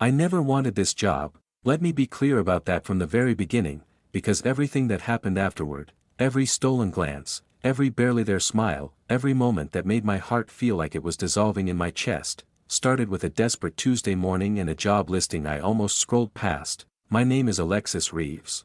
I never wanted this job, let me be clear about that from the very beginning, because everything that happened afterward, every stolen glance, every barely there smile, every moment that made my heart feel like it was dissolving in my chest, started with a desperate Tuesday morning and a job listing I almost scrolled past. My name is Alexis Reeves.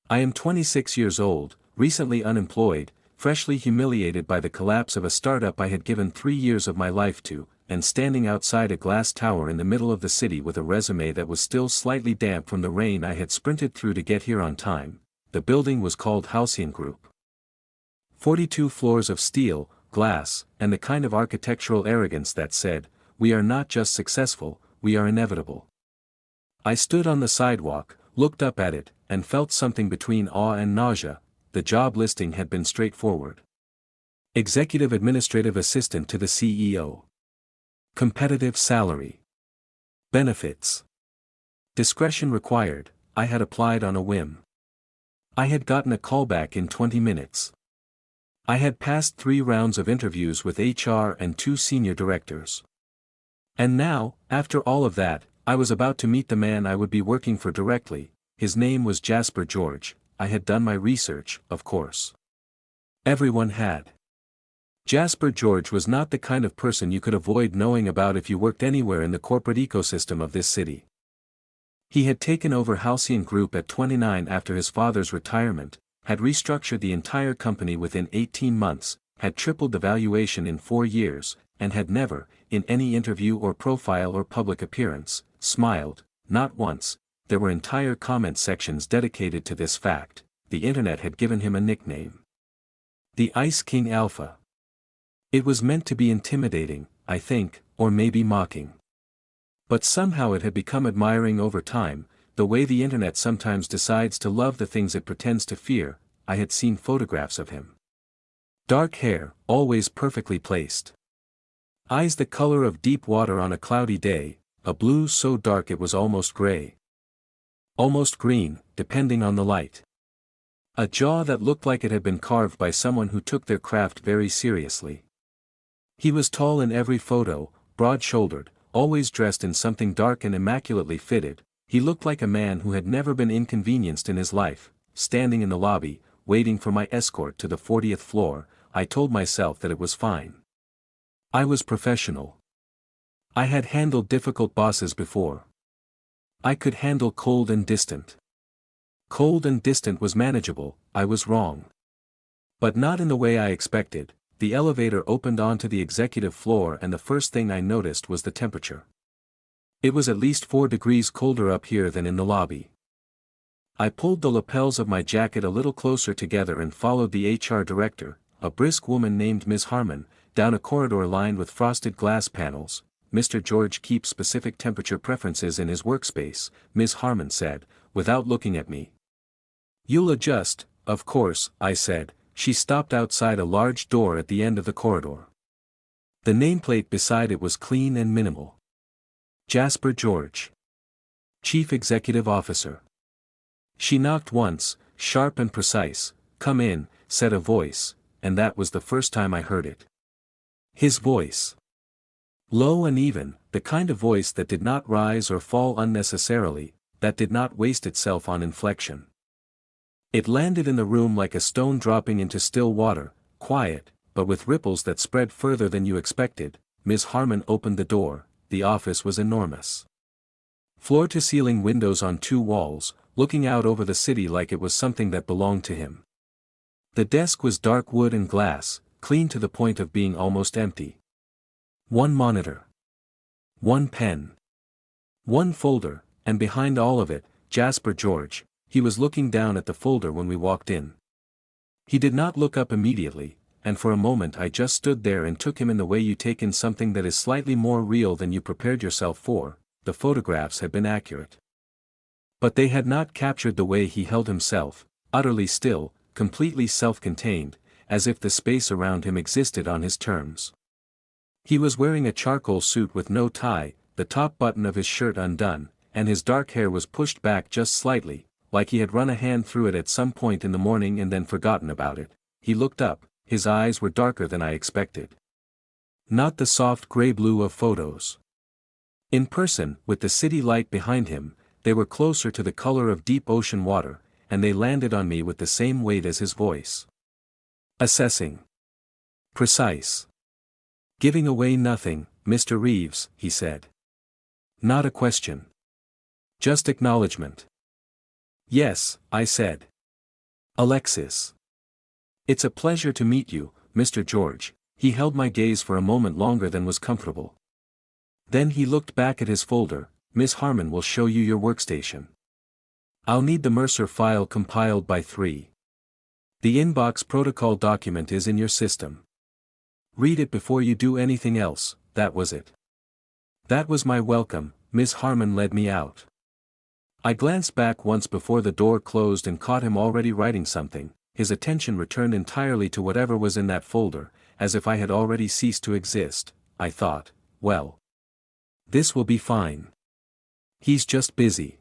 I am 26 years old, recently unemployed, freshly humiliated by the collapse of a startup I had given 3 years of my life to, and standing outside a glass tower in the middle of the city with a resume that was still slightly damp from the rain I had sprinted through to get here on time. The building was called Halcyon Group. 42 floors of steel, glass, and the kind of architectural arrogance that said, "We are not just successful, we are inevitable." I stood on the sidewalk, looked up at it, and felt something between awe and nausea. The job listing had been straightforward. Executive Administrative Assistant to the CEO. Competitive salary. Benefits. Discretion required. I had applied on a whim. I had gotten a callback in 20 minutes. I had passed 3 rounds of interviews with HR and 2 senior directors. And now, after all of that, I was about to meet the man I would be working for directly. His name was Jasper George. I had done my research, of course. Everyone had. Jasper George was not the kind of person you could avoid knowing about if you worked anywhere in the corporate ecosystem of this city. He had taken over Halcyon Group at 29 after his father's retirement, had restructured the entire company within 18 months, had tripled the valuation in 4 years, and had never, in any interview or profile or public appearance, smiled, not once. There were entire comment sections dedicated to this fact. The internet had given him a nickname. The Ice King Alpha. It was meant to be intimidating, I think, or maybe mocking. But somehow it had become admiring over time, the way the internet sometimes decides to love the things it pretends to fear. I had seen photographs of him. Dark hair, always perfectly placed. Eyes the color of deep water on a cloudy day, a blue so dark it was almost gray. Almost green, depending on the light. A jaw that looked like it had been carved by someone who took their craft very seriously. He was tall in every photo, broad-shouldered, always dressed in something dark and immaculately fitted. He looked like a man who had never been inconvenienced in his life. Standing in the lobby, waiting for my escort to the 40th floor, I told myself that it was fine. I was professional. I had handled difficult bosses before. I could handle cold and distant. Cold and distant was manageable. I was wrong. But not in the way I expected. The elevator opened onto the executive floor and the first thing I noticed was the temperature. It was at least 4 degrees colder up here than in the lobby. I pulled the lapels of my jacket a little closer together and followed the HR director, a brisk woman named Ms. Harmon, down a corridor lined with frosted glass panels. "Mr. George keeps specific temperature preferences in his workspace," Ms. Harmon said, without looking at me. "You'll adjust, of course," I said. She stopped outside a large door at the end of the corridor. The nameplate beside it was clean and minimal. Jasper George. Chief Executive Officer. She knocked once, sharp and precise. "Come in," said a voice, and that was the first time I heard it. His voice. Low and even, the kind of voice that did not rise or fall unnecessarily, that did not waste itself on inflection. It landed in the room like a stone dropping into still water, quiet, but with ripples that spread further than you expected. Ms. Harmon opened the door. The office was enormous. Floor-to-ceiling windows on 2 walls, looking out over the city like it was something that belonged to him. The desk was dark wood and glass, clean to the point of being almost empty. 1 monitor. 1 pen. 1 folder, and behind all of it, Jasper George. He was looking down at the folder when we walked in. He did not look up immediately, and for a moment I just stood there and took him in the way you take in something that is slightly more real than you prepared yourself for. The photographs had been accurate. But they had not captured the way he held himself, utterly still, completely self-contained, as if the space around him existed on his terms. He was wearing a charcoal suit with no tie, the top button of his shirt undone, and his dark hair was pushed back just slightly, like he had run a hand through it at some point in the morning and then forgotten about it. He looked up, his eyes were darker than I expected. Not the soft gray blue of photos. In person, with the city light behind him, they were closer to the color of deep ocean water, and they landed on me with the same weight as his voice. Assessing. Precise. Giving away nothing, Mr. Reeves, he said. Not a question. Just acknowledgement. Yes, I said. Alexis. It's a pleasure to meet you, Mr. George. He held my gaze for a moment longer than was comfortable. Then he looked back at his folder. Miss Harmon will show you your workstation. I'll need the Mercer file compiled by 3. The inbox protocol document is in your system. Read it before you do anything else. That was it. That was my welcome. Miss Harmon led me out. I glanced back once before the door closed and caught him already writing something. His attention returned entirely to whatever was in that folder, as if I had already ceased to exist. I thought, well, this will be fine. He's just busy.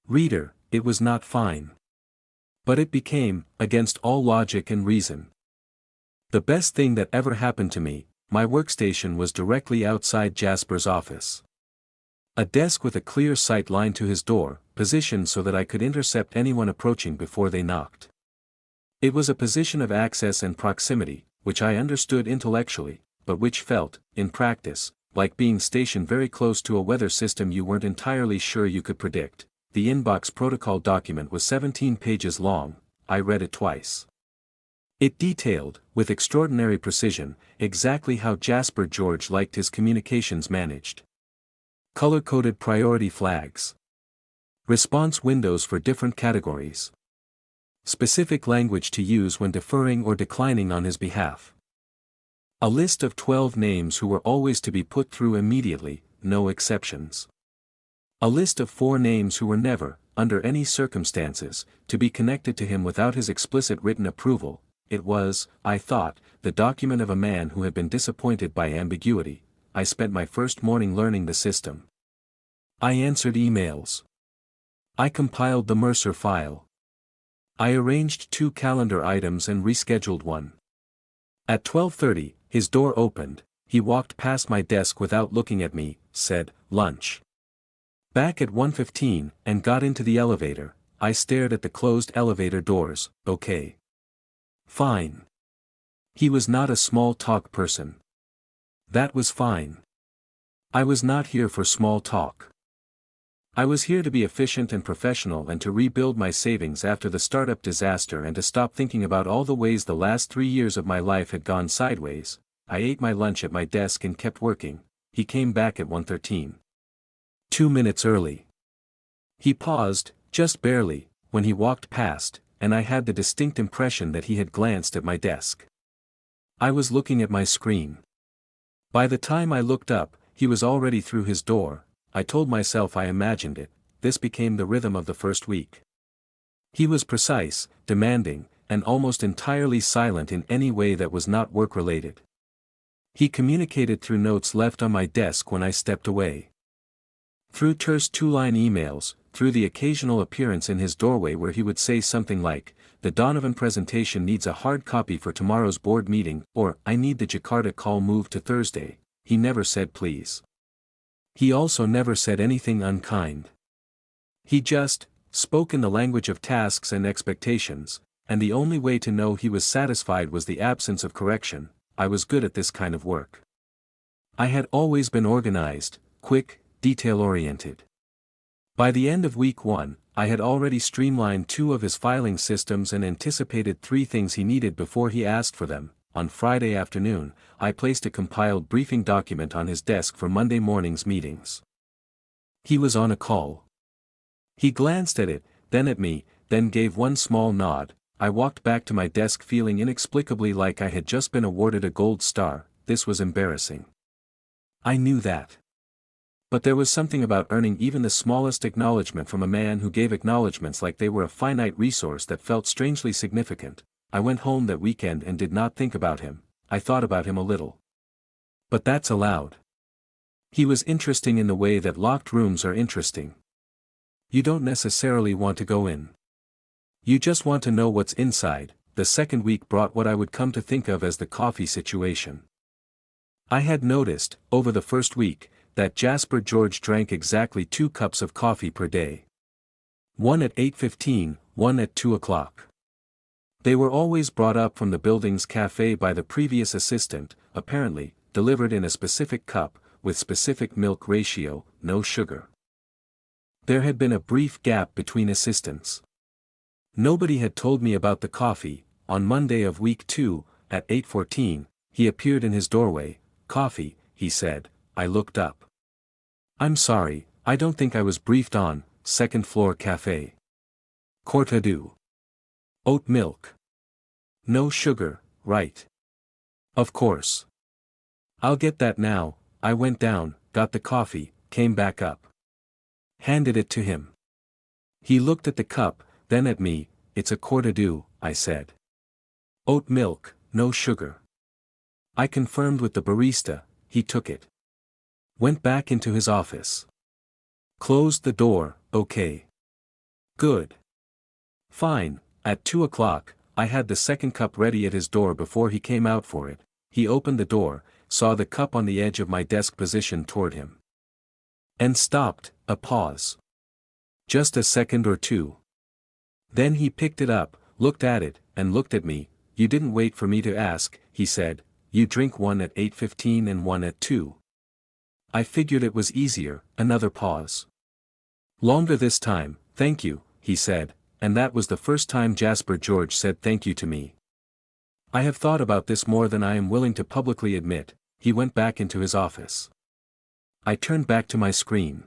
Reader, it was not fine. But it became, against all logic and reason. The best thing that ever happened to me. My workstation was directly outside Jasper's office. A desk with a clear sight line to his door, positioned so that I could intercept anyone approaching before they knocked. It was a position of access and proximity, which I understood intellectually, but which felt, in practice, like being stationed very close to a weather system you weren't entirely sure you could predict. The inbox protocol document was 17 pages long. I read it twice. It detailed, with extraordinary precision, exactly how Jasper George liked his communications managed. Color-coded priority flags. Response windows for different categories. Specific language to use when deferring or declining on his behalf. A list of 12 names who were always to be put through immediately, no exceptions. A list of 4 names who were never, under any circumstances, to be connected to him without his explicit written approval. It was, I thought, the document of a man who had been disappointed by ambiguity. I spent my first morning learning the system. I answered emails. I compiled the Mercer file. I arranged 2 calendar items and rescheduled one. At 12:30, his door opened. He walked past my desk without looking at me, said, "Lunch." Back at 1:15, and got into the elevator. I stared at the closed elevator doors. Okay. Fine. He was not a small talk person. That was fine. I was not here for small talk. I was here to be efficient and professional and to rebuild my savings after the startup disaster and to stop thinking about all the ways the last 3 years of my life had gone sideways. I ate my lunch at my desk and kept working. He came back at 1:13. 2 minutes early. He paused, just barely, when he walked past, and I had the distinct impression that he had glanced at my desk. I was looking at my screen. By the time I looked up, he was already through his door. I told myself I imagined it. This became the rhythm of the first week. He was precise, demanding, and almost entirely silent in any way that was not work-related. He communicated through notes left on my desk when I stepped away. Through terse 2-line emails, through the occasional appearance in his doorway where he would say something like, "The Donovan presentation needs a hard copy for tomorrow's board meeting," or, "I need the Jakarta call moved to Thursday." He never said please. He also never said anything unkind. He just spoke in the language of tasks and expectations, and the only way to know he was satisfied was the absence of correction. I was good at this kind of work. I had always been organized, quick, detail-oriented. By the end of week 1, I had already streamlined 2 of his filing systems and anticipated 3 things he needed before he asked for them. On Friday afternoon, I placed a compiled briefing document on his desk for Monday morning's meetings. He was on a call. He glanced at it, then at me, then gave one small nod. I walked back to my desk feeling inexplicably like I had just been awarded a gold star. This was embarrassing. I knew that. But there was something about earning even the smallest acknowledgement from a man who gave acknowledgements like they were a finite resource that felt strangely significant. I went home that weekend and did not think about him. I thought about him a little. But that's allowed. He was interesting in the way that locked rooms are interesting. You don't necessarily want to go in. You just want to know what's inside. The second week brought what I would come to think of as the coffee situation. I had noticed, over the first week, that Jasper George drank exactly 2 cups of coffee per day. One at 8:15, one at 2 o'clock. They were always brought up from the building's cafe by the previous assistant, apparently, delivered in a specific cup, with specific milk ratio, no sugar. There had been a brief gap between assistants. Nobody had told me about the coffee. On Monday of week 2, at 8:14, he appeared in his doorway. "Coffee," he said. I looked up. "I'm sorry, I don't think I was briefed on, second floor cafe. Cortado. Oat milk. No sugar, right? Of course. I'll get that now." I went down, got the coffee, came back up. Handed it to him. He looked at the cup, then at me. "It's a Cortado," I said. "Oat milk, no sugar." I confirmed with the barista. He took it. Went back into his office. Closed the door. "Okay. Good. Fine." At 2 o'clock, I had the second cup ready at his door before he came out for it. He opened the door, saw the cup on the edge of my desk positioned toward him. And stopped. A pause. Just a second or two. Then he picked it up, looked at it, and looked at me. "You didn't wait for me to ask," he said. "You drink one at 8:15 and one at 2. I figured it was easier." Another pause. "Longer this time, thank you," he said, and that was the first time Jasper George said thank you to me. "I have thought about this more than I am willing to publicly admit." He went back into his office. I turned back to my screen.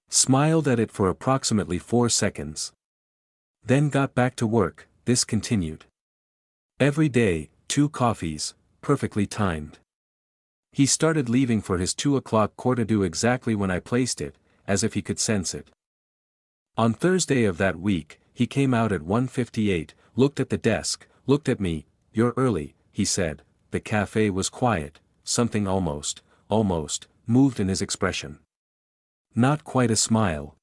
Smiled at it for approximately 4 seconds. Then got back to work. This continued. Every day, 2 coffees, perfectly timed. He started leaving for his 2 o'clock Cortado exactly when I placed it, as if he could sense it. On Thursday of that week, he came out at 1:58, looked at the desk, looked at me. "You're early," he said. The cafe was quiet, something almost moved in his expression. Not quite a smile.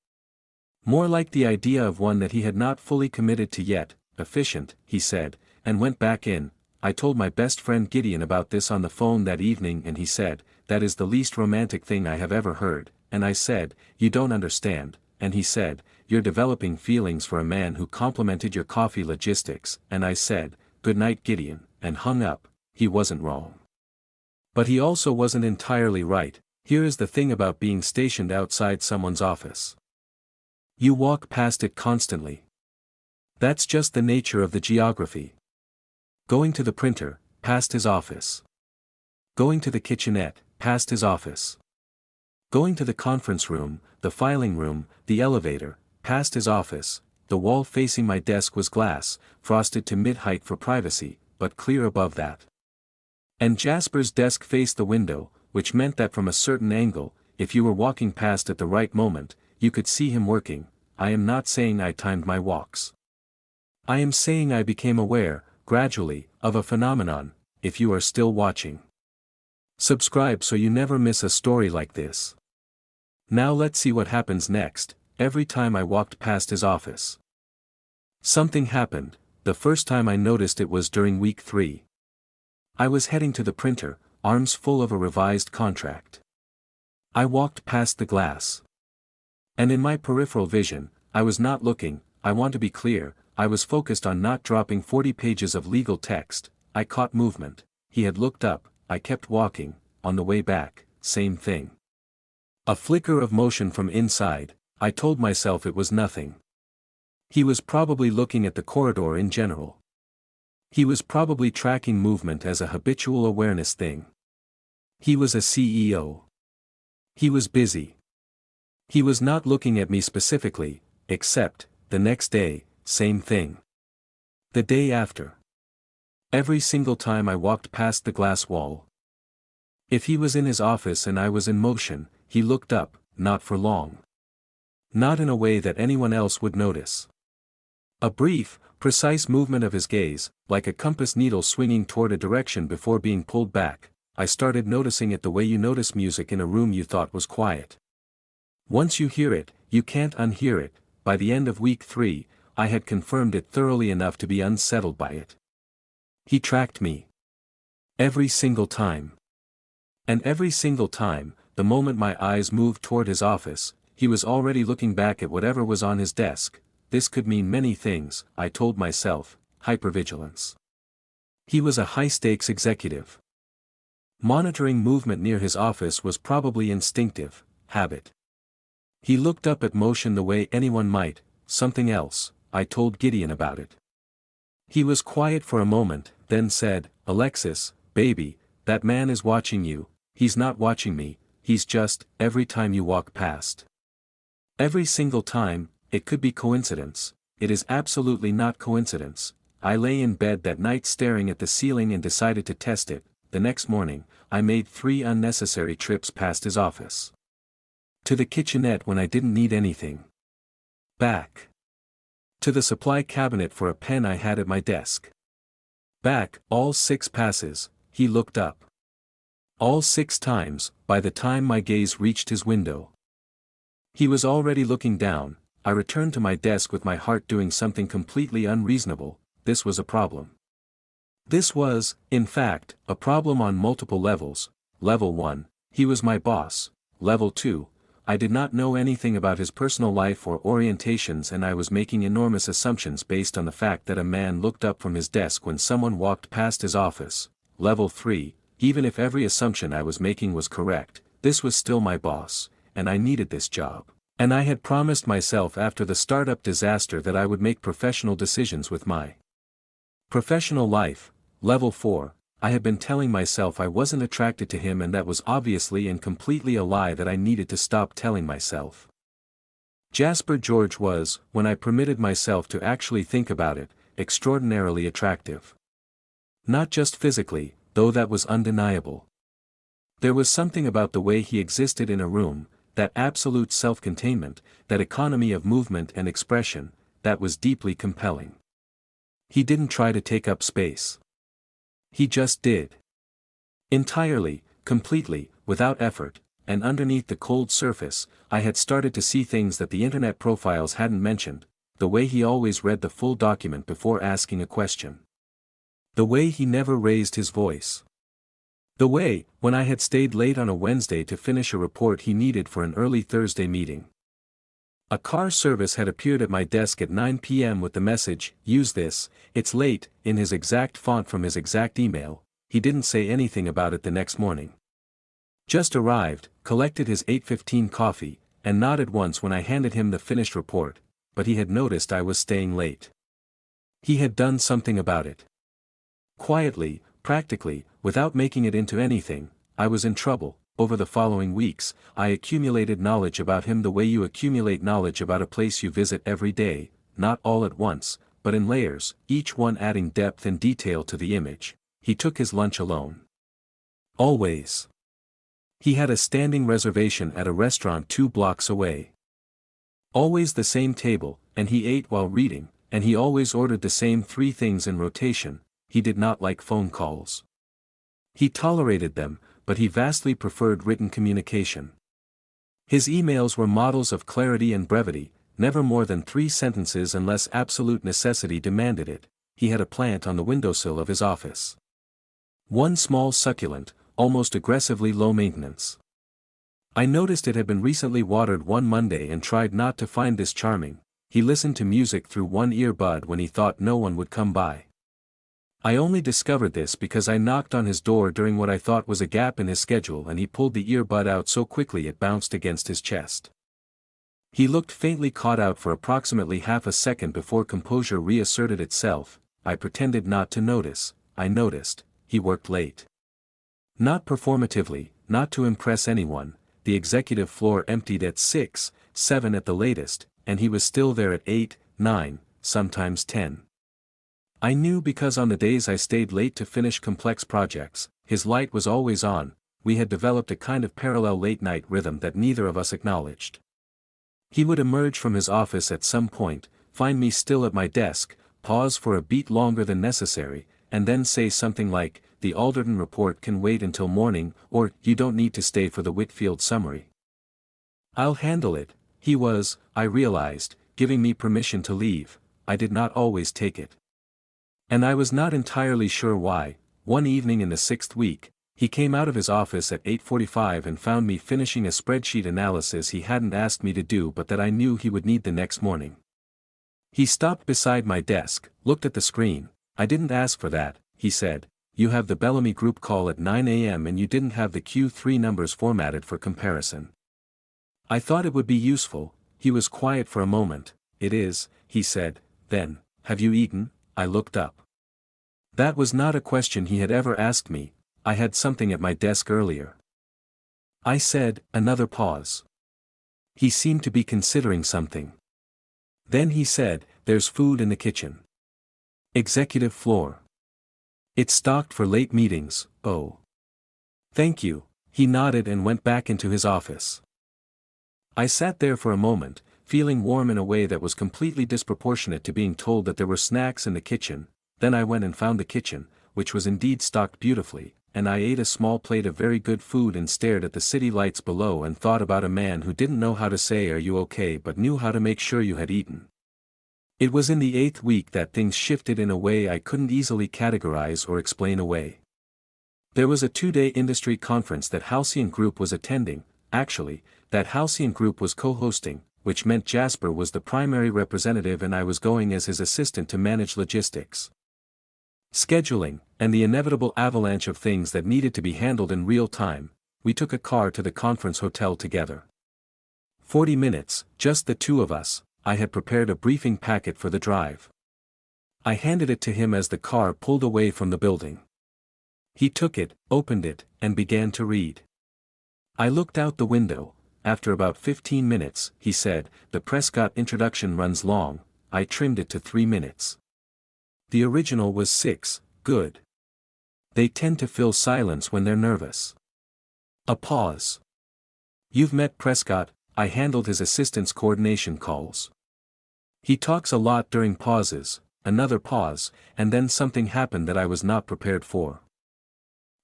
More like the idea of one that he had not fully committed to yet. "Efficient," he said, and went back in. I told my best friend Gideon about this on the phone that evening and he said, "That is the least romantic thing I have ever heard," and I said, "You don't understand," and he said, "You're developing feelings for a man who complimented your coffee logistics," and I said, "Good night Gideon," and hung up. He wasn't wrong. But he also wasn't entirely right. Here is the thing about being stationed outside someone's office. You walk past it constantly. That's just the nature of the geography. Going to the printer, past his office. Going to the kitchenette, past his office. Going to the conference room, the filing room, the elevator, past his office. The wall facing my desk was glass, frosted to mid-height for privacy, but clear above that. And Jasper's desk faced the window, which meant that from a certain angle, if you were walking past at the right moment, you could see him working. I am not saying I timed my walks. I am saying I became aware, gradually, of a phenomenon. If you are still watching, subscribe so you never miss a story like this. Now let's see what happens next. Every time I walked past his office, something happened. The first time I noticed it was during week 3. I was heading to the printer, arms full of a revised contract. I walked past the glass. And in my peripheral vision, I was not looking, I want to be clear, I was focused on not dropping 40 pages of legal text. I caught movement. He had looked up. I kept walking. On the way back, same thing. A flicker of motion from inside. I told myself it was nothing. He was probably looking at the corridor in general. He was probably tracking movement as a habitual awareness thing. He was a CEO. He was busy. He was not looking at me specifically, except, the next day, same thing. The day after. Every single time I walked past the glass wall. If he was in his office and I was in motion, he looked up, not for long. Not in a way that anyone else would notice. A brief, precise movement of his gaze, like a compass needle swinging toward a direction before being pulled back. I started noticing it the way you notice music in a room you thought was quiet. Once you hear it, you can't unhear it. By the end of week 3, I had confirmed it thoroughly enough to be unsettled by it. He tracked me. Every single time. And every single time, the moment my eyes moved toward his office, he was already looking back at whatever was on his desk. This could mean many things, I told myself, hypervigilance. He was a high-stakes executive. Monitoring movement near his office was probably instinctive, habit. He looked up at motion the way anyone might. Something else, I told Gideon about it. He was quiet for a moment, then said, "Alexis, baby, that man is watching you. He's not watching me, he's just, every time you walk past. Every single time. It could be coincidence. It is absolutely not coincidence." I lay in bed that night staring at the ceiling and decided to test it. The next morning, I made 3 unnecessary trips past his office. To the kitchenette when I didn't need anything. Back. To the supply cabinet for a pen I had at my desk. Back, all 6 passes. He looked up. All 6 times, by the time my gaze reached his window. He was already looking down. I returned to my desk with my heart doing something completely unreasonable. This was a problem. This was, in fact, a problem on multiple levels. Level 1, he was my boss. Level 2, I did not know anything about his personal life or orientations, and I was making enormous assumptions based on the fact that a man looked up from his desk when someone walked past his office. Level 3, even if every assumption I was making was correct, this was still my boss, and I needed this job. And I had promised myself after the startup disaster that I would make professional decisions with my professional life. Level 4, I had been telling myself I wasn't attracted to him, and that was obviously and completely a lie that I needed to stop telling myself. Jasper George was, when I permitted myself to actually think about it, extraordinarily attractive. Not just physically, though that was undeniable. There was something about the way he existed in a room, that absolute self-containment, that economy of movement and expression, that was deeply compelling. He didn't try to take up space. He just did. Entirely, completely, without effort, and underneath the cold surface, I had started to see things that the internet profiles hadn't mentioned, the way he always read the full document before asking a question. The way he never raised his voice. The way, when I had stayed late on a Wednesday to finish a report he needed for an early Thursday meeting. A car service had appeared at my desk at 9 p.m. with the message, "Use this, it's late," in his exact font from his exact email. He didn't say anything about it the next morning. Just arrived, collected his 8:15 coffee, and nodded once when I handed him the finished report, but he had noticed I was staying late. He had done something about it. Quietly, practically, without making it into anything, I was in trouble. Over the following weeks, I accumulated knowledge about him the way you accumulate knowledge about a place you visit every day, not all at once, but in layers, each one adding depth and detail to the image. He took his lunch alone. Always. He had a standing reservation at a restaurant 2 blocks away. Always the same table, and he ate while reading, and he always ordered the same 3 things in rotation. He did not like phone calls. He tolerated them, but he vastly preferred written communication. His emails were models of clarity and brevity, never more than 3 sentences unless absolute necessity demanded it. He had a plant on the windowsill of his office. One small succulent, almost aggressively low maintenance. I noticed it had been recently watered one Monday and tried not to find this charming. He listened to music through one earbud when he thought no one would come by. I only discovered this because I knocked on his door during what I thought was a gap in his schedule, and he pulled the earbud out so quickly it bounced against his chest. He looked faintly caught out for approximately half a second before composure reasserted itself. I pretended not to notice. I noticed. He worked late. Not performatively, not to impress anyone. The executive floor emptied at 6, 7 at the latest, and he was still there at 8, 9, sometimes 10. I knew because on the days I stayed late to finish complex projects, his light was always on. We had developed a kind of parallel late-night rhythm that neither of us acknowledged. He would emerge from his office at some point, find me still at my desk, pause for a beat longer than necessary, and then say something like, "The Alderton report can wait until morning," or, "You don't need to stay for the Whitfield summary." "I'll handle it," he was, I realized, giving me permission to leave. I did not always take it. And I was not entirely sure why. One evening in the 6th week, He came out of his office at 8:45 and found me finishing a spreadsheet analysis he hadn't asked me to do but that I knew he would need the next morning. He stopped beside my desk, looked at the screen. "I didn't ask for that," he said. "You have the Bellamy Group call at 9 a.m. and you didn't have the Q3 numbers formatted for comparison." I thought it would be useful. He was quiet for a moment. "It is," he said. Then, "Have you eaten?" I looked up. That was not a question he had ever asked me. I had something at my desk earlier. I said. Another pause. He seemed to be considering something. Then he said, "There's food in the kitchen. Executive floor. It's stocked for late meetings." "Oh. Thank you." He nodded and went back into his office. I sat there for a moment, feeling warm in a way that was completely disproportionate to being told that there were snacks in the kitchen. Then I went and found the kitchen, which was indeed stocked beautifully, and I ate a small plate of very good food and stared at the city lights below and thought about a man who didn't know how to say "Are you okay?" but knew how to make sure you had eaten. It was in the 8th week that things shifted in a way I couldn't easily categorize or explain away. There was a 2-day industry conference that Halcyon Group was attending. Actually, that Halcyon Group was co-hosting, which meant Jasper was the primary representative and I was going as his assistant to manage logistics, scheduling, and the inevitable avalanche of things that needed to be handled in real time. We took a car to the conference hotel together. 40 minutes, just the two of us. I had prepared a briefing packet for the drive. I handed it to him as the car pulled away from the building. He took it, opened it, and began to read. I looked out the window. After about 15 minutes, he said, "The Prescott introduction runs long." I trimmed it to 3 minutes. The original was 6, good. They tend to fill silence when they're nervous. A pause. "You've met Prescott." I handled his assistant's coordination calls. He talks a lot during pauses. Another pause, and then something happened that I was not prepared for.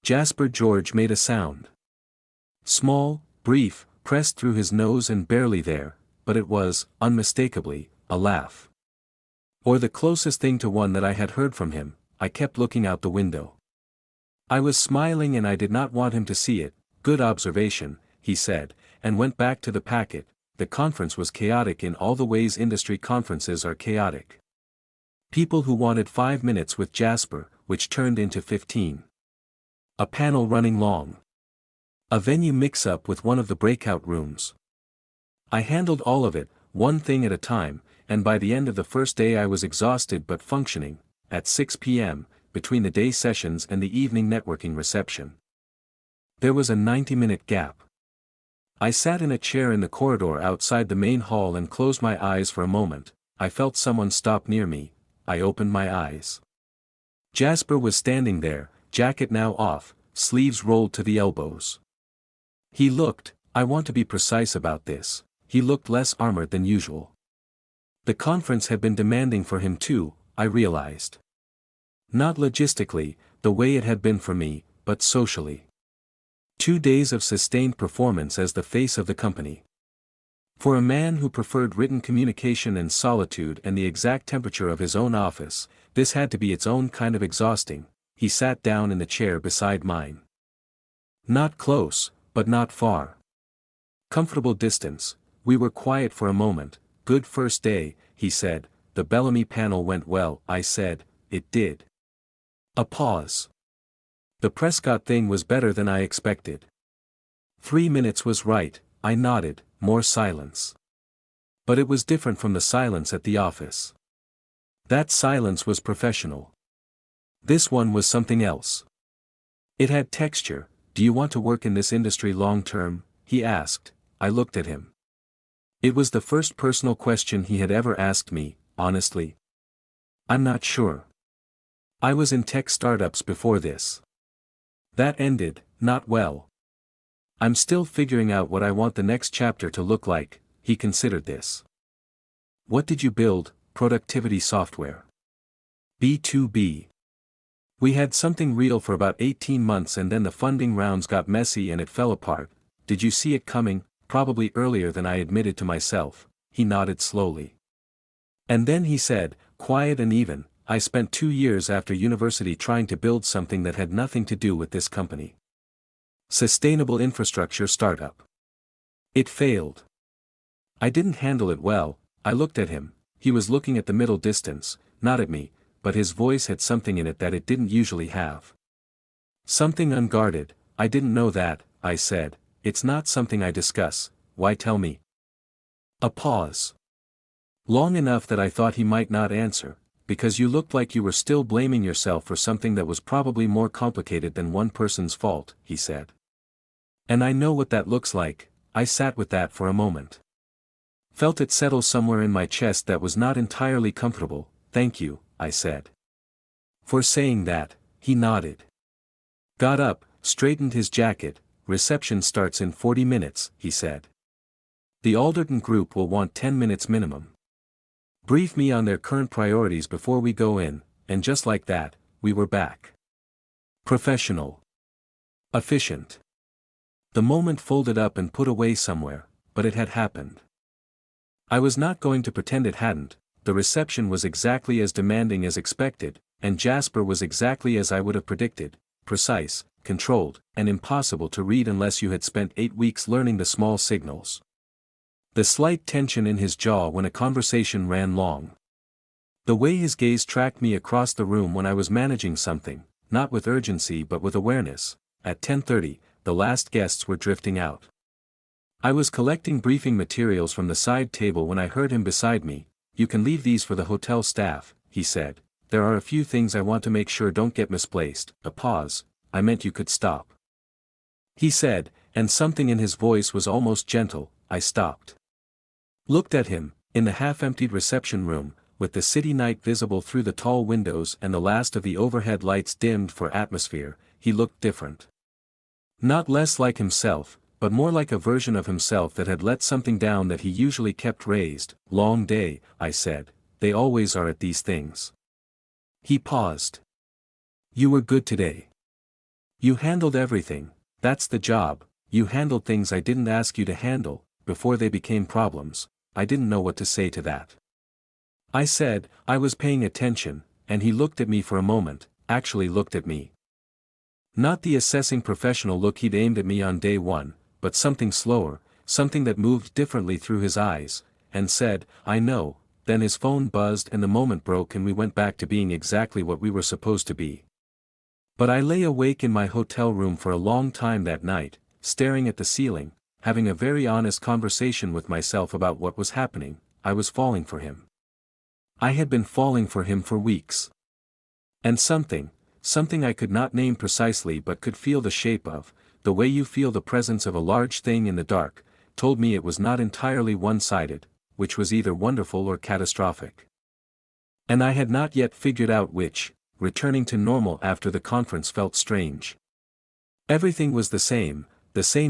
Jasper George made a sound. Small, brief, pressed through his nose and barely there, but it was, unmistakably, a laugh. Or the closest thing to one that I had heard from him. I kept looking out the window. I was smiling and I did not want him to see it. "Good observation," he said, and went back to the packet. The conference was chaotic in all the ways industry conferences are chaotic. People who wanted 5 minutes with Jasper, which turned into 15. A panel running long. A venue mix-up with one of the breakout rooms. I handled all of it, one thing at a time, and by the end of the first day I was exhausted but functioning. At 6 p.m., between the day sessions and the evening networking reception, there was a 90-minute gap. I sat in a chair in the corridor outside the main hall and closed my eyes for a moment. I felt someone stop near me. I opened my eyes. Jasper was standing there, jacket now off, sleeves rolled to the elbows. He looked, I want to be precise about this, he looked less armored than usual. The conference had been demanding for him too, I realized. Not logistically, the way it had been for me, but socially. 2 days of sustained performance as the face of the company. For a man who preferred written communication and solitude and the exact temperature of his own office, this had to be its own kind of exhausting. He sat down in the chair beside mine. Not close, but not far. Comfortable distance. We were quiet for a moment. "Good first day," he said. "The Bellamy panel went well." I said. "It did." A pause. "The Prescott thing was better than I expected." 3 minutes was right, I nodded. More silence. But it was different from the silence at the office. That silence was professional. This one was something else. It had texture. "Do you want to work in this industry long term?" he asked. I looked at him. It was the first personal question he had ever asked me, honestly. I'm not sure. I was in tech startups before this. That ended, not well. I'm still figuring out what I want the next chapter to look like. He considered this. "What did you build?" "Productivity software. B2B. We had something real for about 18 months and then the funding rounds got messy and it fell apart." "Did you see it coming?" "Probably earlier than I admitted to myself." He nodded slowly. And then he said, quiet and even, "I spent 2 years after university trying to build something that had nothing to do with this company. Sustainable infrastructure startup. It failed. I didn't handle it well. I looked at him. He was looking at the middle distance, not at me, but his voice had something in it that it didn't usually have. Something unguarded. I didn't know that, I said. It's not something I discuss. Why tell me? A pause. Long enough that I thought he might not answer, because you looked like you were still blaming yourself for something that was probably more complicated than one person's fault, he said. And I know what that looks like. I sat with that for a moment. Felt it settle somewhere in my chest that was not entirely comfortable. Thank you, I said. For saying that. He nodded. Got up, straightened his jacket. Reception starts in 40 minutes, he said. The Alderton group will want 10 minutes minimum. Brief me on their current priorities before we go in, and just like that, we were back. Professional. Efficient. The moment folded up and put away somewhere, but it had happened. I was not going to pretend it hadn't. The reception was exactly as demanding as expected, and Jasper was exactly as I would have predicted, precise, controlled, and impossible to read unless you had spent 8 weeks learning the small signals. The slight tension in his jaw when a conversation ran long. The way his gaze tracked me across the room when I was managing something, not with urgency but with awareness. At 10:30, the last guests were drifting out. I was collecting briefing materials from the side table when I heard him beside me. You can leave these for the hotel staff, he said. There are a few things I want to make sure don't get misplaced. A pause. I meant you could stop. He said, and something in his voice was almost gentle. I stopped. Looked at him, in the half-emptied reception room, with the city night visible through the tall windows and the last of the overhead lights dimmed for atmosphere. He looked different. Not less like himself, but more like a version of himself that had let something down that he usually kept raised. Long day, I said. They always are at these things. He paused. You were good today. You handled everything. That's the job. You handled things I didn't ask you to handle, before they became problems. I didn't know what to say to that. I said, I was paying attention, and he looked at me for a moment, actually looked at me. Not the assessing professional look he'd aimed at me on day one, but something slower, something that moved differently through his eyes, and said, I know. Then his phone buzzed and the moment broke and we went back to being exactly what we were supposed to be. But I lay awake in my hotel room for a long time that night, staring at the ceiling, having a very honest conversation with myself about what was happening. I was falling for him. I had been falling for him for weeks. And something I could not name precisely but could feel the shape of, the way you feel the presence of a large thing in the dark, told me it was not entirely one-sided, which was either wonderful or catastrophic. And I had not yet figured out which. Returning to normal after the conference felt strange. Everything was the same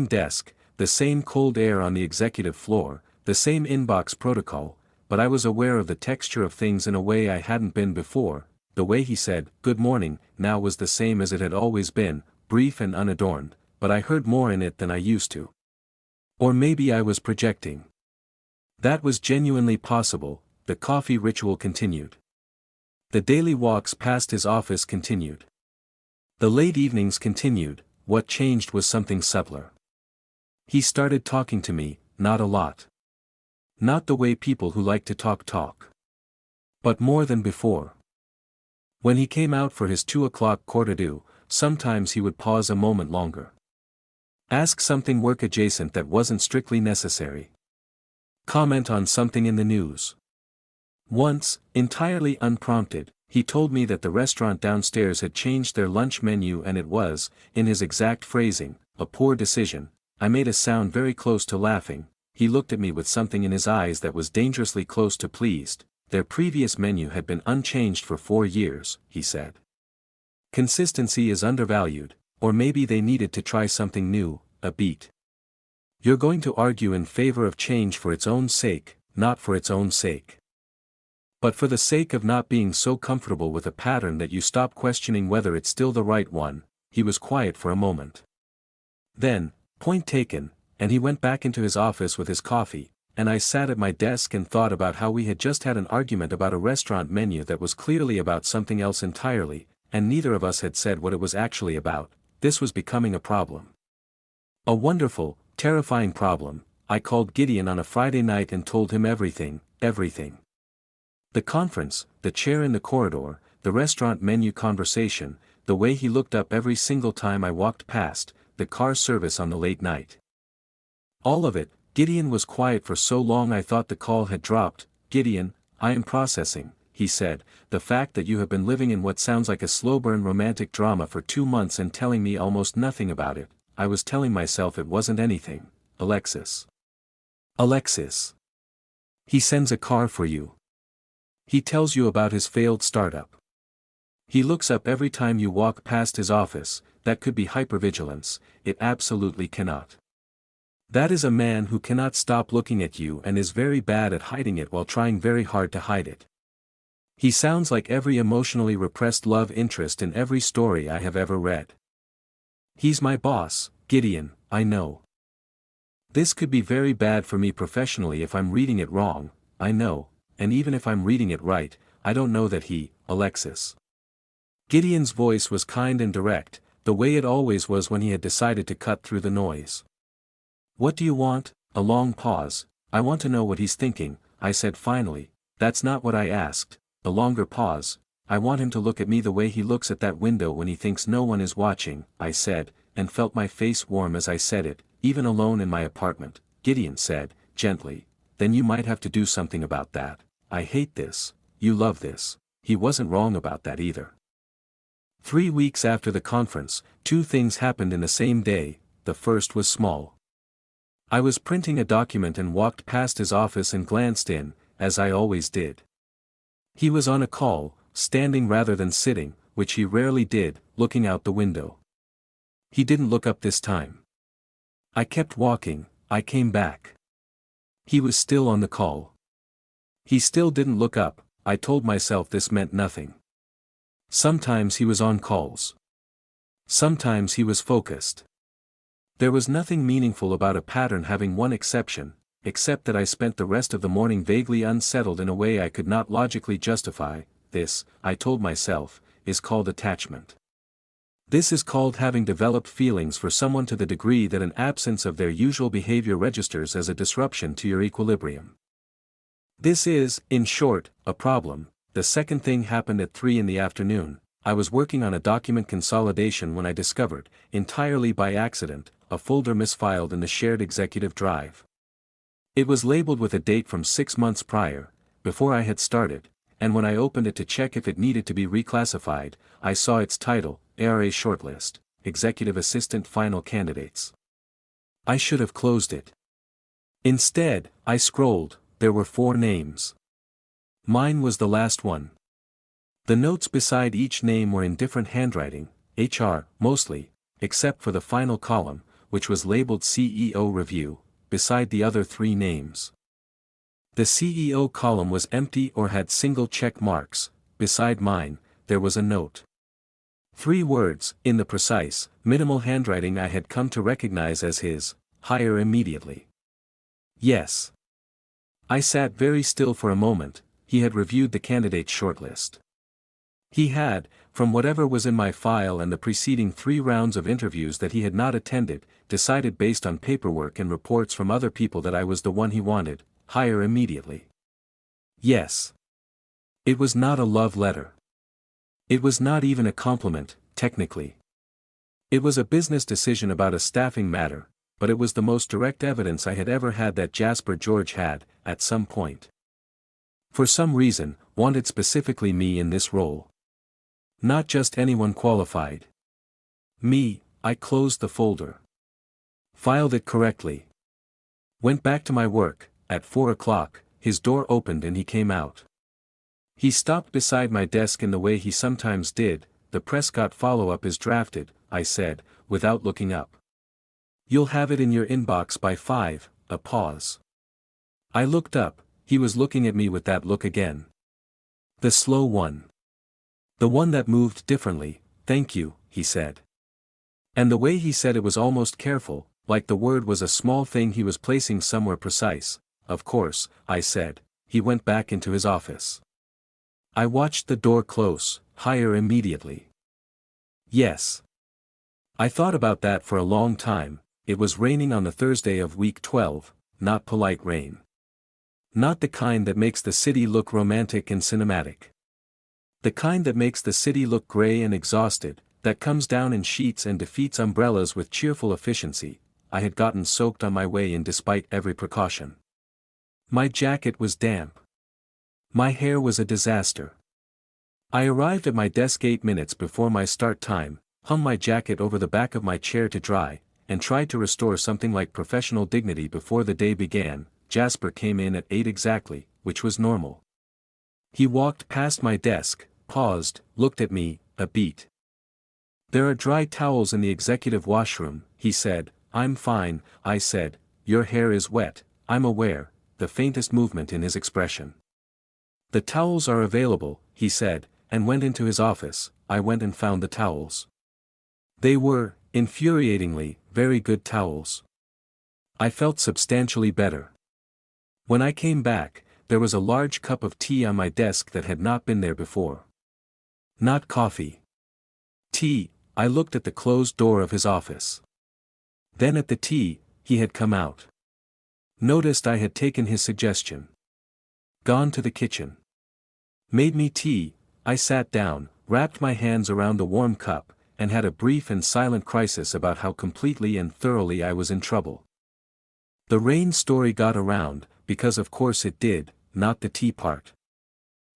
desk, the same cold air on the executive floor, the same inbox protocol, but I was aware of the texture of things in a way I hadn't been before. The way he said, "Good morning," now was the same as it had always been, brief and unadorned, but I heard more in it than I used to. Or maybe I was projecting. That was genuinely possible. The coffee ritual continued. The daily walks past his office continued. The late evenings continued. What changed was something subtler. He started talking to me, not a lot. Not the way people who like to talk. But more than before. When he came out for his 2 o'clock court-adieu, sometimes he would pause a moment longer. Ask something work-adjacent that wasn't strictly necessary. Comment on something in the news. Once, entirely unprompted, he told me that the restaurant downstairs had changed their lunch menu and it was, in his exact phrasing, a poor decision. I made a sound very close to laughing. He looked at me with something in his eyes that was dangerously close to pleased. Their previous menu had been unchanged for 4 years, he said. Consistency is undervalued, or maybe they needed to try something new, a beat. You're going to argue in favor of change for its own sake, not for its own sake. But for the sake of not being so comfortable with a pattern that you stop questioning whether it's still the right one. He was quiet for a moment. Then, point taken, and he went back into his office with his coffee, and I sat at my desk and thought about how we had just had an argument about a restaurant menu that was clearly about something else entirely, and neither of us had said what it was actually about. This was becoming a problem. A wonderful, terrifying problem. I called Gideon on a Friday night and told him everything, everything. The conference, the chair in the corridor, the restaurant menu conversation, the way he looked up every single time I walked past, the car service on the late night. All of it. Gideon was quiet for so long I thought the call had dropped. Gideon, I am processing, he said, the fact that you have been living in what sounds like a slow-burn romantic drama for 2 months and telling me almost nothing about it. I was telling myself it wasn't anything. Alexis. Alexis. He sends a car for you. He tells you about his failed startup. He looks up every time you walk past his office. That could be hypervigilance. It absolutely cannot. That is a man who cannot stop looking at you and is very bad at hiding it while trying very hard to hide it. He sounds like every emotionally repressed love interest in every story I have ever read. He's my boss, Gideon, I know. This could be very bad for me professionally if I'm reading it wrong, I know, and even if I'm reading it right, I don't know that he, Alexis. Gideon's voice was kind and direct, the way it always was when he had decided to cut through the noise. What do you want? A long pause. I want to know what he's thinking, I said finally. That's not what I asked. A longer pause. I want him to look at me the way he looks at that window when he thinks no one is watching, I said, and felt my face warm as I said it, even alone in my apartment. Gideon said, gently, then you might have to do something about that. I hate this. You love this. He wasn't wrong about that either. 3 weeks after the conference, 2 things happened in the same day. The first was small. I was printing a document and walked past his office and glanced in, as I always did. He was on a call, standing rather than sitting, which he rarely did, looking out the window. He didn't look up this time. I kept walking. I came back. He was still on the call. He still didn't look up. I told myself this meant nothing. Sometimes he was on calls. Sometimes he was focused. There was nothing meaningful about a pattern having one exception, except that I spent the rest of the morning vaguely unsettled in a way I could not logically justify. This, I told myself, is called attachment. This is called having developed feelings for someone to the degree that an absence of their usual behavior registers as a disruption to your equilibrium. This is, in short, a problem. The second thing happened at 3 p.m. I was working on a document consolidation when I discovered, entirely by accident, a folder misfiled in the shared executive drive. It was labeled with a date from 6 months prior, before I had started, and when I opened it to check if it needed to be reclassified, I saw its title, ARA Shortlist, Executive Assistant Final Candidates. I should have closed it. Instead, I scrolled. There were 4 names. Mine was the last one. The notes beside each name were in different handwriting, HR, mostly, except for the final column, which was labeled CEO Review, beside the other 3 names. The CEO column was empty or had single check marks. Beside mine, there was a note. 3 words, in the precise, minimal handwriting I had come to recognize as his, hire immediately. Yes. I sat very still for a moment. He had reviewed the candidate shortlist. He had, from whatever was in my file and the preceding 3 rounds of interviews that he had not attended, decided based on paperwork and reports from other people that I was the one he wanted, hire immediately. Yes. It was not a love letter. It was not even a compliment, technically. It was a business decision about a staffing matter, but it was the most direct evidence I had ever had that Jasper George had, at some point, for some reason, wanted specifically me in this role. Not just anyone qualified. Me. I closed the folder. Filed it correctly. Went back to my work. At 4 o'clock, his door opened and he came out. He stopped beside my desk in the way he sometimes did. The Prescott follow-up is drafted, I said, without looking up. You'll have it in your inbox by 5, a pause. I looked up. He was looking at me with that look again. The slow one. The one that moved differently. Thank you, he said. And the way he said it was almost careful, like the word was a small thing he was placing somewhere precise. Of course, I said. He went back into his office. I watched the door close. Hire immediately. Yes. I thought about that for a long time. it was raining on the Thursday of week 12, not polite rain. Not the kind that makes the city look romantic and cinematic. The kind that makes the city look gray and exhausted, that comes down in sheets and defeats umbrellas with cheerful efficiency. I had gotten soaked on my way in despite every precaution. My jacket was damp. My hair was a disaster. I arrived at my desk 8 minutes before my start time, hung my jacket over the back of my chair to dry, and tried to restore something like professional dignity before the day began. Jasper came in at 8 exactly, which was normal. He walked past my desk, paused, looked at me, a beat. "There are dry towels in the executive washroom," he said. "I'm fine," I said. "Your hair is wet, I'm aware," the faintest movement in his expression. "The towels are available," he said, and went into his office. I went and found the towels. They were, infuriatingly, very good towels. I felt substantially better. When I came back, there was a large cup of tea on my desk that had not been there before. Not coffee. Tea. I looked at the closed door of his office. Then at the tea. He had come out. Noticed I had taken his suggestion. Gone to the kitchen. Made me tea. I sat down, wrapped my hands around the warm cup, and had a brief and silent crisis about how completely and thoroughly I was in trouble. The rain story got around, because of course it did, not the tea part.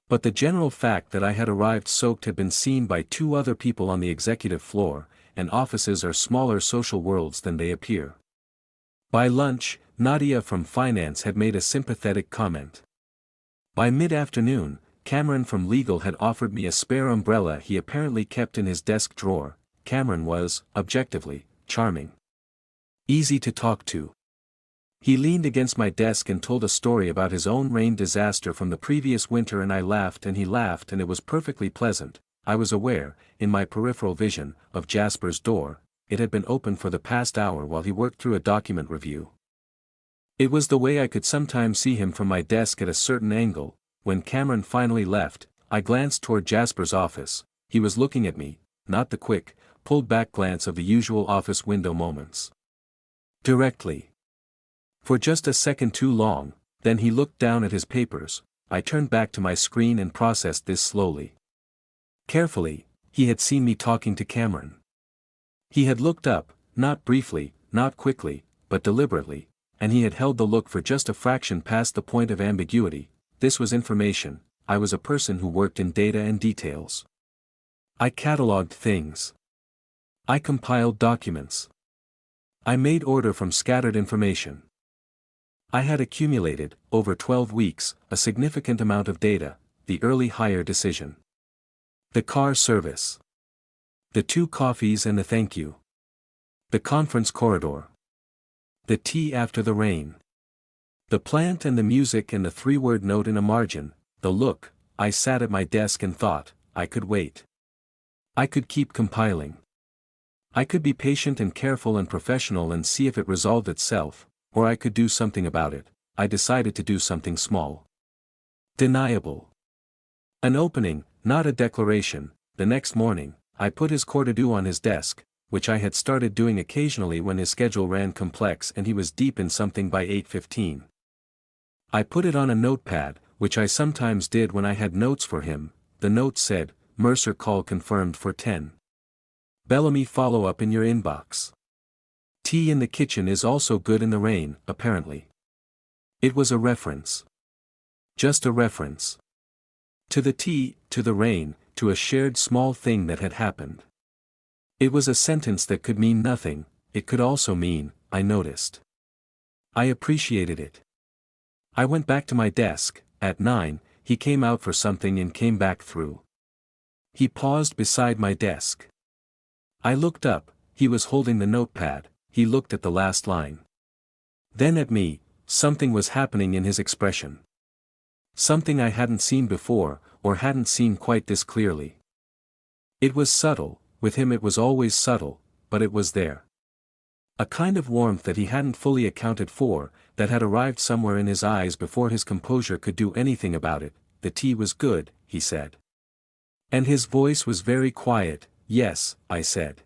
But the general fact that I had arrived soaked had been seen by 2 other people on the executive floor, and offices are smaller social worlds than they appear. By lunch, Nadia from finance had made a sympathetic comment. By mid-afternoon, Cameron from legal had offered me a spare umbrella he apparently kept in his desk drawer. Cameron was, objectively, charming. Easy to talk to. He leaned against my desk and told a story about his own rain disaster from the previous winter, and I laughed and he laughed, and it was perfectly pleasant. I was aware, in my peripheral vision, of Jasper's door. It had been open for the past hour while he worked through a document review. It was the way I could sometimes see him from my desk at a certain angle. When Cameron finally left, I glanced toward Jasper's office. He was looking at me, not the quick, pulled-back glance of the usual office window moments. Directly. For just a second too long, then he looked down at his papers. I turned back to my screen and processed this slowly. Carefully, he had seen me talking to Cameron. He had looked up, not briefly, not quickly, but deliberately, and he had held the look for just a fraction past the point of ambiguity. This was information. I was a person who worked in data and details. I cataloged things. I compiled documents. I made order from scattered information. I had accumulated, over 12 weeks, a significant amount of data: the early hire decision, the car service, the 2 coffees and the thank you, the conference corridor, the tea after the rain, the plant and the music and the 3-word note in a margin, the look. I sat at my desk and thought. I could wait. I could keep compiling. I could be patient and careful and professional and see if it resolved itself. Or I could do something about it. I decided to do something small. Deniable. An opening, not a declaration. The next morning, I put his courte-à-deux on his desk, which I had started doing occasionally when his schedule ran complex and he was deep in something by 8:15. I put it on a notepad, which I sometimes did when I had notes for him. The note said, "Mercer call confirmed for 10. Bellamy follow-up in your inbox. Tea in the kitchen is also good in the rain, apparently." It was a reference. Just a reference. To the tea, to the rain, to a shared small thing that had happened. It was a sentence that could mean nothing. It could also mean, I noticed. I appreciated it. I went back to my desk. At 9, he came out for something and came back through. He paused beside my desk. I looked up. He was holding the notepad. He looked at the last line. Then at me. Something was happening in his expression. Something I hadn't seen before, or hadn't seen quite this clearly. It was subtle. With him it was always subtle, but it was there. A kind of warmth that he hadn't fully accounted for, that had arrived somewhere in his eyes before his composure could do anything about it. The tea was good, he said. And his voice was very quiet. Yes, I said.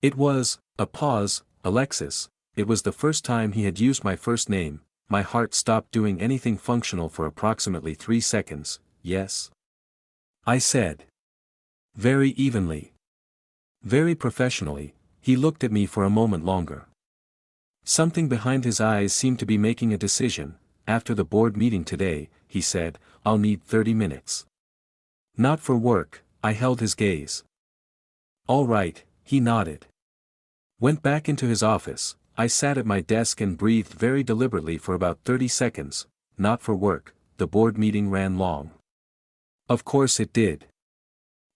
It was. A pause. Alexis. It was the first time he had used my first name. My heart stopped doing anything functional for approximately 3 seconds. Yes? I said. Very evenly. Very professionally. He looked at me for a moment longer. Something behind his eyes seemed to be making a decision. After the board meeting today, he said, I'll need 30 minutes. Not for work. I held his gaze. All right, he nodded. Went back into his office. I sat at my desk and breathed very deliberately for about 30 seconds. Not for work. The board meeting ran long. Of course it did.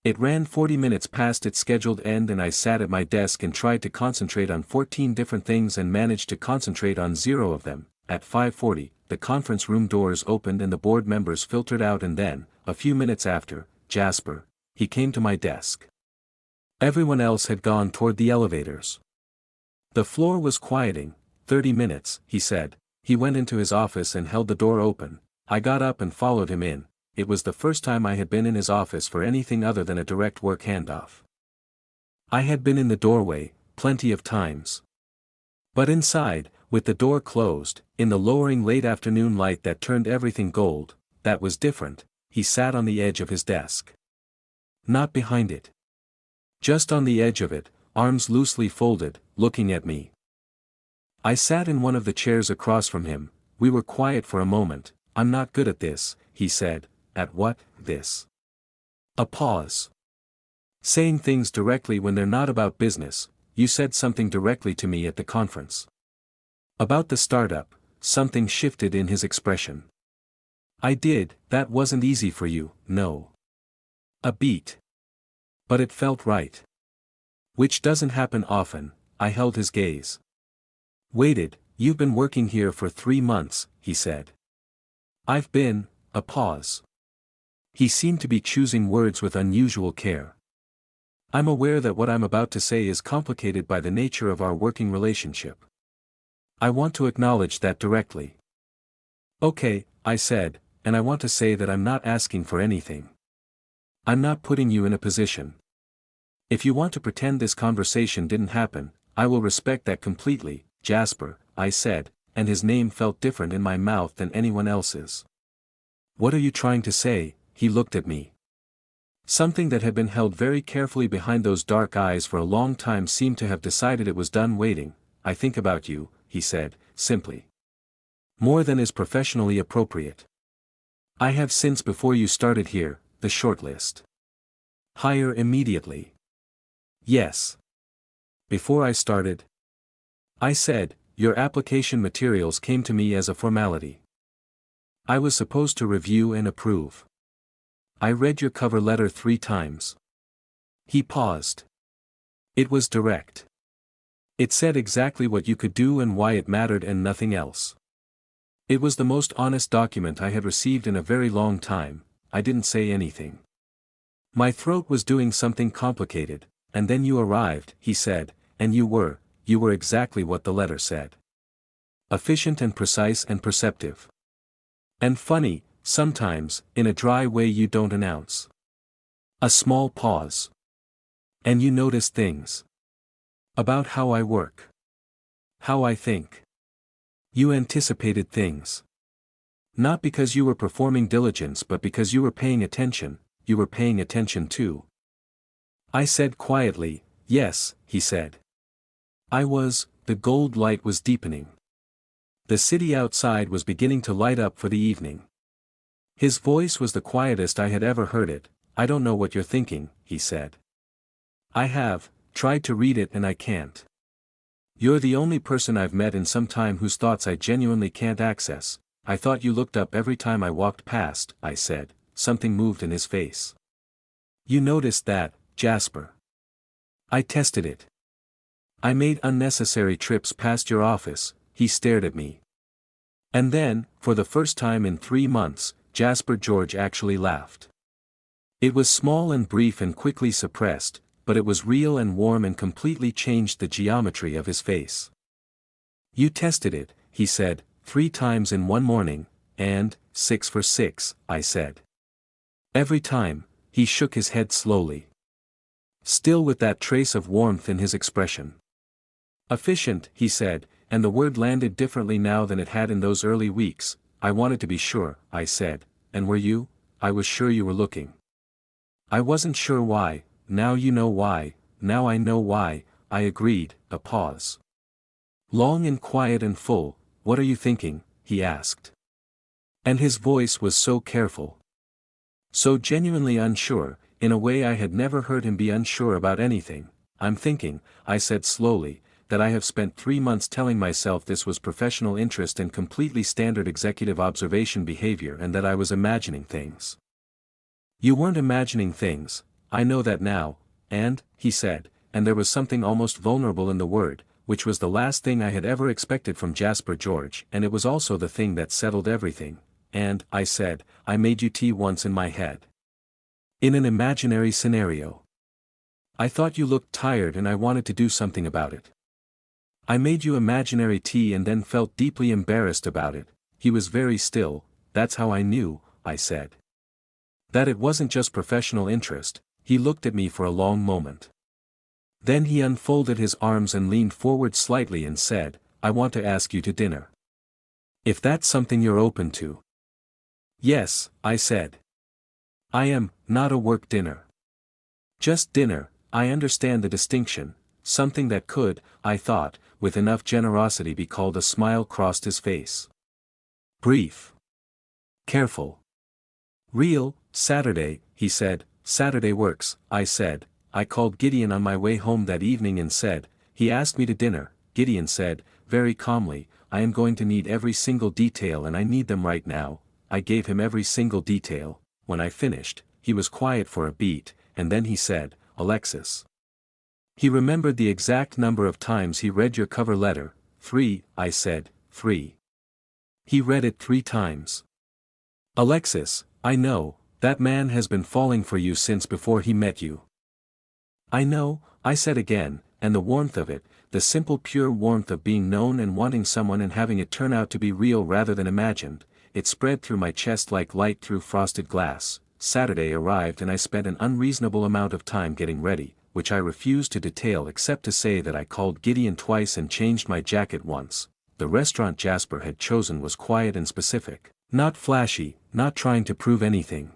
It ran 40 minutes past its scheduled end, and I sat at my desk and tried to concentrate on 14 different things and managed to concentrate on 0 of them. At 5:40, the conference room doors opened and the board members filtered out, and then, a few minutes after, Jasper. He came to my desk. Everyone else had gone toward the elevators. The floor was quieting. 30 minutes, he said. He went into his office and held the door open. I got up and followed him in. It was the first time I had been in his office for anything other than a direct work handoff. I had been in the doorway, plenty of times. But inside, with the door closed, in the lowering late afternoon light that turned everything gold, that was different. He sat on the edge of his desk. Not behind it. Just on the edge of it, arms loosely folded, looking at me. I sat in one of the chairs across from him. We were quiet for a moment. I'm not good at this, he said. At what, this? A pause. Saying things directly when they're not about business. You said something directly to me at the conference. About the startup. Something shifted in his expression. I did. That wasn't easy for you, no. A beat. But it felt right. Which doesn't happen often. I held his gaze. Waited. You've been working here for 3 months, he said. I've been. A pause. He seemed to be choosing words with unusual care. I'm aware that what I'm about to say is complicated by the nature of our working relationship. I want to acknowledge that directly. Okay, I said, and I want to say that I'm not asking for anything. I'm not putting you in a position. If you want to pretend this conversation didn't happen, I will respect that completely, Jasper, I said, and his name felt different in my mouth than anyone else's. What are you trying to say? He looked at me. Something that had been held very carefully behind those dark eyes for a long time seemed to have decided it was done waiting. I think about you, he said, simply. More than is professionally appropriate. I have since before you started here, the shortlist. Hire immediately. Yes. Before I started? I said, your application materials came to me as a formality. I was supposed to review and approve. I read your cover letter 3 times. He paused. It was direct. It said exactly what you could do and why it mattered and nothing else. It was the most honest document I had received in a very long time. I didn't say anything. My throat was doing something complicated, and then you arrived, he said, and you were exactly what the letter said. Efficient and precise and perceptive. And funny, sometimes, in a dry way you don't announce. A small pause. And you noticed things. About how I work. How I think. You anticipated things. Not because you were performing diligence but because you were paying attention, you were paying attention too. I said quietly, yes, he said. I was. The gold light was deepening. The city outside was beginning to light up for the evening. His voice was the quietest I had ever heard it. I don't know what you're thinking, he said. I have tried to read it and I can't. You're the only person I've met in some time whose thoughts I genuinely can't access. I thought you looked up every time I walked past, I said. Something moved in his face. You noticed that, Jasper. I tested it. I made unnecessary trips past your office. He stared at me. And then, for the first time in 3 months, Jasper George actually laughed. It was small and brief and quickly suppressed, but it was real and warm and completely changed the geometry of his face. You tested it, he said, 3 times in one morning, and, 6 for 6, I said. Every time, he shook his head slowly. Still with that trace of warmth in his expression. Efficient, he said, and the word landed differently now than it had in those early weeks. I wanted to be sure, I said. And were you? I was sure you were looking. I wasn't sure why. Now you know why. Now I know why, I agreed. A pause. Long and quiet and full. What are you thinking? He asked. And his voice was so careful. So genuinely unsure, in a way I had never heard him be unsure about anything. I'm thinking, I said slowly, that I have spent 3 months telling myself this was professional interest and completely standard executive observation behavior and that I was imagining things. You weren't imagining things, I know that now, and, he said, and there was something almost vulnerable in the word, which was the last thing I had ever expected from Jasper George, and it was also the thing that settled everything. And, I said, I made you tea once in my head. In an imaginary scenario. I thought you looked tired and I wanted to do something about it. I made you imaginary tea and then felt deeply embarrassed about it. He was very still. That's how I knew, I said. That it wasn't just professional interest. He looked at me for a long moment. Then he unfolded his arms and leaned forward slightly and said, I want to ask you to dinner. If that's something you're open to. Yes, I said. I am, not a work dinner. Just dinner. I understand the distinction. Something that could, I thought, with enough generosity be called a smile crossed his face. Brief. Careful. Real. Saturday, he said. Saturday works, I said. I called Gideon on my way home that evening and said, he asked me to dinner. Gideon said, very calmly, I am going to need every single detail and I need them right now. I gave him every single detail. When I finished, he was quiet for a beat, and then he said, Alexis. He remembered the exact number of times he read your cover letter. 3, I said, 3. He read it 3 times. Alexis, I know, that man has been falling for you since before he met you. I know, I said again, and the warmth of it, the simple pure warmth of being known and wanting someone and having it turn out to be real rather than imagined, it spread through my chest like light through frosted glass. Saturday arrived and I spent an unreasonable amount of time getting ready, which I refused to detail except to say that I called Gideon twice and changed my jacket once. The restaurant Jasper had chosen was quiet and specific, not flashy, not trying to prove anything.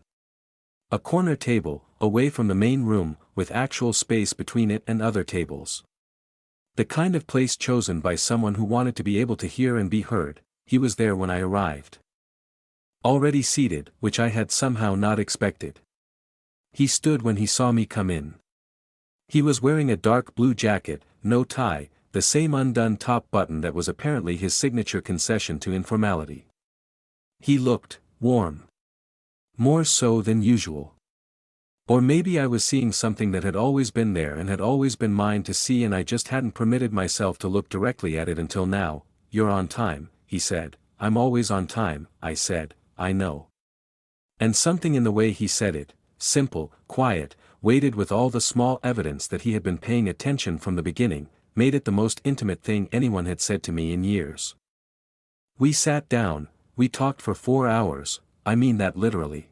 A corner table, away from the main room, with actual space between it and other tables. The kind of place chosen by someone who wanted to be able to hear and be heard. He was there when I arrived. Already seated, which I had somehow not expected. He stood when he saw me come in. He was wearing a dark blue jacket, no tie, the same undone top button that was apparently his signature concession to informality. He looked warm. More so than usual. Or maybe I was seeing something that had always been there and had always been mine to see and I just hadn't permitted myself to look directly at it until now. You're on time, he said. I'm always on time, I said. I know. And something in the way he said it, simple, quiet, weighted with all the small evidence that he had been paying attention from the beginning, made it the most intimate thing anyone had said to me in years. We sat down, we talked for 4 hours, I mean that literally.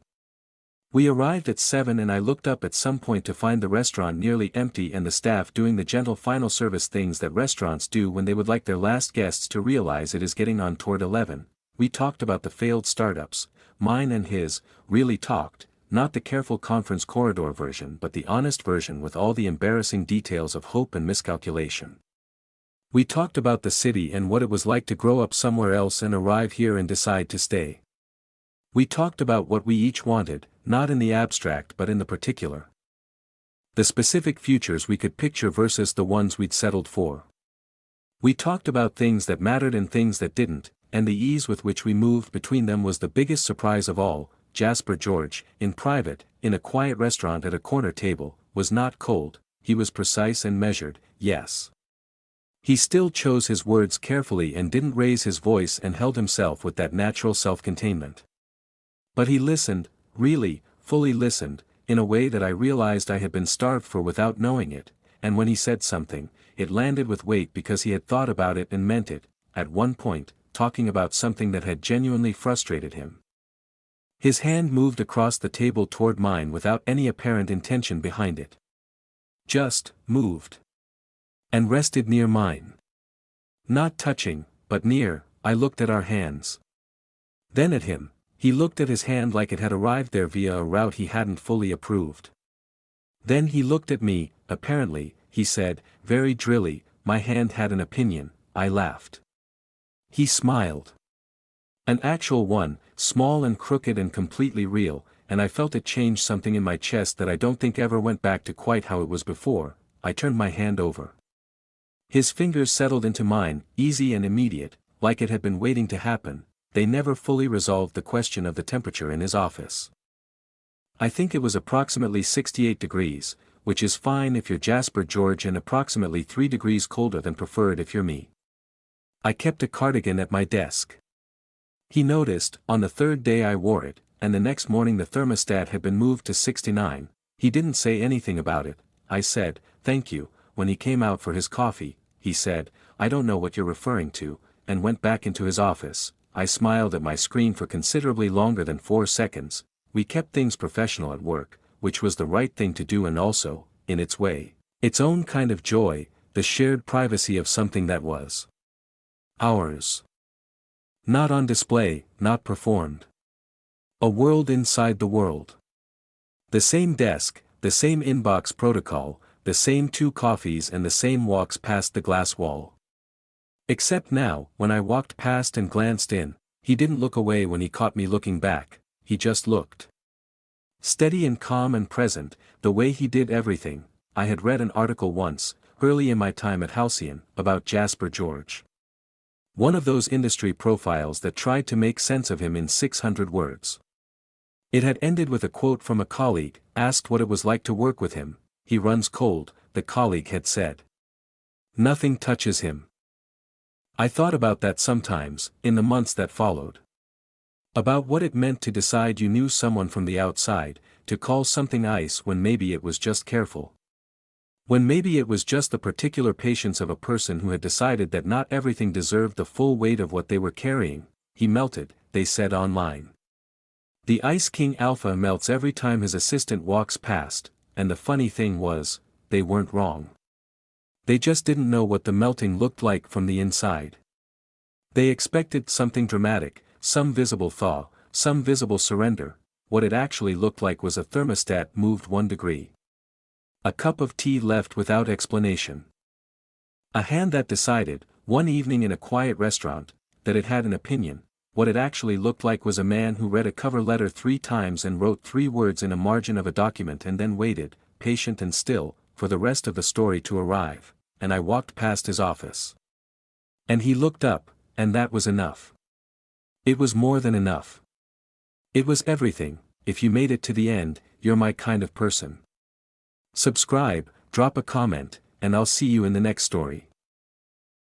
We arrived at 7 and I looked up at some point to find the restaurant nearly empty and the staff doing the gentle final service things that restaurants do when they would like their last guests to realize it is getting on toward 11. We talked about the failed startups, mine and his, really talked, not the careful conference corridor version but the honest version with all the embarrassing details of hope and miscalculation. We talked about the city and what it was like to grow up somewhere else and arrive here and decide to stay. We talked about what we each wanted, not in the abstract but in the particular. The specific futures we could picture versus the ones we'd settled for. We talked about things that mattered and things that didn't, and the ease with which we moved between them was the biggest surprise of all. Jasper George, in private, in a quiet restaurant at a corner table, was not cold, he was precise and measured, yes. He still chose his words carefully and didn't raise his voice and held himself with that natural self-containment. But he listened, really, fully listened, in a way that I realized I had been starved for without knowing it, and when he said something, it landed with weight because he had thought about it and meant it, at one point, talking about something that had genuinely frustrated him. His hand moved across the table toward mine without any apparent intention behind it. Just moved. And rested near mine. Not touching, but near. I looked at our hands. Then at him. He looked at his hand like it had arrived there via a route he hadn't fully approved. Then he looked at me. Apparently, he said, very drilly, my hand had an opinion. I laughed. He smiled. An actual one, small and crooked and completely real, and I felt it change something in my chest that I don't think ever went back to quite how it was before. I turned my hand over. His fingers settled into mine, easy and immediate, like it had been waiting to happen. They never fully resolved the question of the temperature in his office. I think it was approximately 68 degrees, which is fine if you're Jasper George and approximately 3 degrees colder than preferred if you're me. I kept a cardigan at my desk. He noticed, on the third day I wore it, and the next morning the thermostat had been moved to 69, he didn't say anything about it. I said, thank you. When he came out for his coffee, he said, I don't know what you're referring to, and went back into his office. I smiled at my screen for considerably longer than 4 seconds. We kept things professional at work, which was the right thing to do and also, in its way, its own kind of joy, the shared privacy of something that was ours. Not on display, not performed. A world inside the world. The same desk, the same inbox protocol, the same 2 coffees and the same walks past the glass wall. Except now, when I walked past and glanced in, he didn't look away when he caught me looking back, he just looked. Steady and calm and present, the way he did everything. I had read an article once, early in my time at Halcyon, about Jasper George. One of those industry profiles that tried to make sense of him in 600 words. It had ended with a quote from a colleague, asked what it was like to work with him. He runs cold, the colleague had said. Nothing touches him. I thought about that sometimes, in the months that followed. About what it meant to decide you knew someone from the outside, to call something ice when maybe it was just careful. When maybe it was just the particular patience of a person who had decided that not everything deserved the full weight of what they were carrying. He melted, they said online. The Ice King Alpha melts every time his assistant walks past, and the funny thing was, they weren't wrong. They just didn't know what the melting looked like from the inside. They expected something dramatic, some visible thaw, some visible surrender. What it actually looked like was a thermostat moved 1 degree. A cup of tea left without explanation. A hand that decided, one evening in a quiet restaurant, that it had an opinion. What it actually looked like was a man who read a cover letter 3 times and wrote 3 words in a margin of a document and then waited, patient and still, for the rest of the story to arrive, and I walked past his office. And he looked up, and that was enough. It was more than enough. It was everything. If you made it to the end, you're my kind of person. Subscribe, drop a comment, and I'll see you in the next story.